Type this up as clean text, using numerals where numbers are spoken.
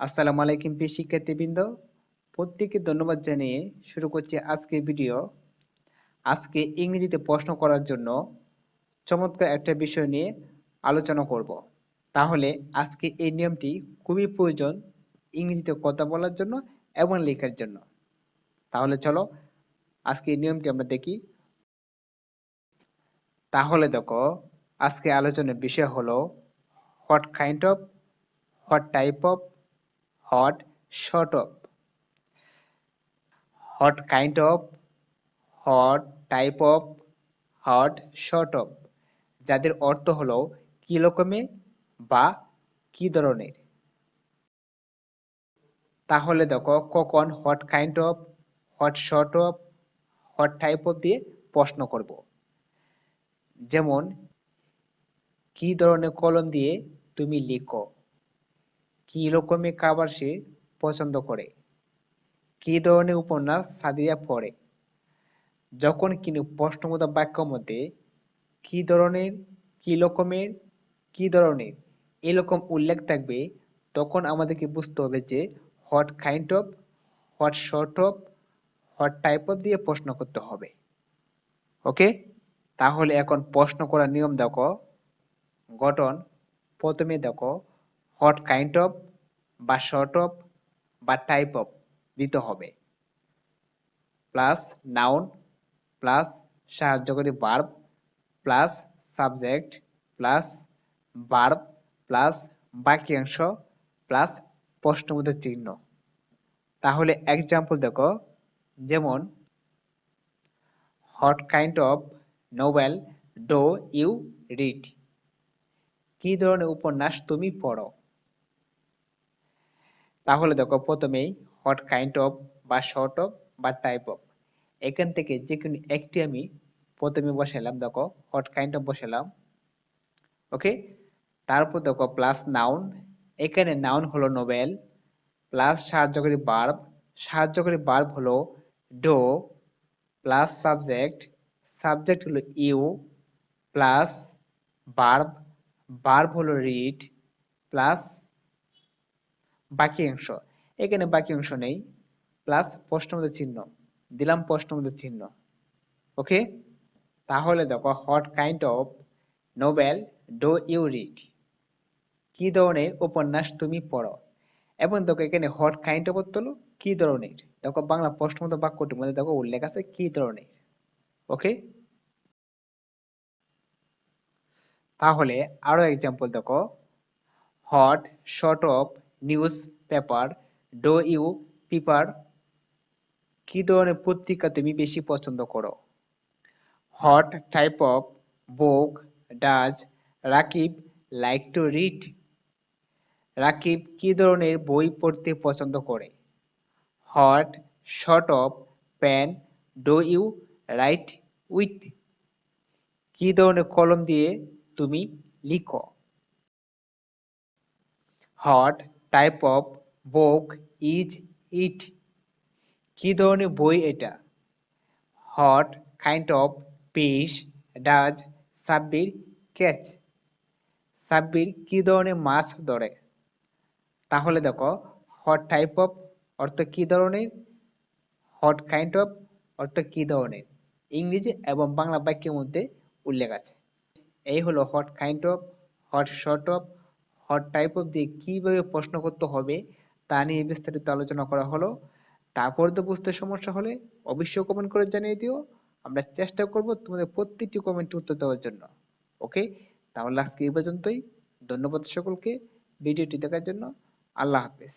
আসসালামু আলাইকুম প্রিয় শিক্ষার্থীবৃন্দ, প্রত্যেককে ধন্যবাদ জানিয়ে শুরু করছি আজকের ভিডিও। আজকে ইংরেজিতে প্রশ্ন করার জন্য চমৎকার একটা বিষয় নিয়ে আলোচনা করব। তাহলে আজকে এই নিয়মটি খুবই প্রয়োজন ইংরেজিতে কথা বলার জন্য এবং লেখার জন্য। তাহলে চলো আজকে এই নিয়মটি আমরা দেখি। তাহলে দেখো, আজকে আলোচনার বিষয় হলো what kind of, what type of, what sort of. What kind of, hot, type of, hot, short of, যাদের অর্থ হলো কি রকমের বা কি ধরনের। তাহলে দেখো কখন what kind of, hot short of, hot type of দিয়ে প্রশ্ন করব। যেমন, কি ধরনের কলম দিয়ে তুমি লিখো, কি রকমের খাবার সে পছন্দ করে, কি ধরনের উপন্যাস সাদিয়া পড়ে। যখন কিন্তু প্রশ্নবোধক বাক্যের মধ্যে কি ধরনের, কি রকমের, কি ধরনের এরকম উল্লেখ থাকবে, তখন আমাদেরকে বুঝতে হবে যে what kind of, what sort of, what type of দিয়ে প্রশ্ন করতে হবে। ওকে, তাহলে এখন প্রশ্ন করার নিয়ম দেখো। গঠন, প্রথমে দেখো হোয়াট কাইন্ড অফ বা সর্ট অফ বা টাইপ অফ দিতে হবে, প্লাস নাউন প্লাস সাহায্যকারী verb plus subject plus verb plus বাক্যাংশ প্লাস প্রশ্নবোধক চিহ্ন। তাহলে এক্সাম্পল দেখো, যেমন what kind of novel do you read, কি ধরনের উপন্যাস তুমি পড়ো। তাহলে দেখো প্রথমেই হোয়াট কাইন্ড অফ বা শর্ট অফ বা টাইপ অফ, এখান থেকে যে কোনো একটি আমি প্রথমে বসালাম। দেখো হোয়াট কাইন্ড অফ বসালাম, ওকে। তারপর দেখো প্লাস নাউন, এখানে নাউন হলো নোবেল, প্লাস সাহায্যকারী ভার্ব হলো ডো, প্লাস সাবজেক্ট, সাবজেক্ট হলো ইউ, প্লাস ভার্ব, ভার্ব হলো রিড, প্লাস বাক্যাংশ, এখানে বাক্যাংশ নেই, প্লাস প্রশ্নবোধক চিহ্ন দিলাম, প্রশ্নবোধক চিহ্ন। ওকে, তাহলে দেখো what kind of novel do you read, কি ধরনের উপন্যাস তুমি পড়ো। এবং দেখো এখানে হোয়াট কাইন্ড অফ অর্থ হলো কি ধরনের। দেখো বাংলা প্রশ্নবোধক বাক্যটির মধ্যে দেখো উল্লেখ আছে কি ধরনের। ওকে, তাহলে আরো এক্সাম্পল দেখো, what sort of newspaper do you prefer, কি ধরনের পত্রিকা তুমি বেশি পছন্দ করো। What type of book does Rakib like to read, Rakib কি ধরনের বই পড়তে পছন্দ করে। What sort of pen do you write with, কি ধরনের কলম দিয়ে তুমি লিখো। What type of book is it, কি ধরনের বই এটা। What kind of fish does Sabbir catch, Sabbir কি ধরনের মাছ ধরে। তাহলে দেখো হোয়াট টাইপ অফ অর্থ কি ধরনের, হোয়াট কাইন্ড অফ অর্থ কি ধরনের, ইংরেজি এবং বাংলা বাক্যের মধ্যে উল্লেখ আছে। এই হলো what kind of, what short of, what type of দিয়ে কিভাবে প্রশ্ন করতে হবে তা নিয়ে বিস্তারিত আলোচনা করা হলো। তারপর তো বুঝতে সমস্যা হলে অবশ্যই কমেন্ট করে জানিয়ে দিও, আমরা চেষ্টা করব তোমাদের প্রত্যেকটি কমেন্ট উত্তর দেওয়ার জন্য। ওকে, তাহলে আজকে এই পর্যন্তই। ধন্যবাদ সকলকে ভিডিওটি দেখার জন্য। আল্লাহ হাফেজ।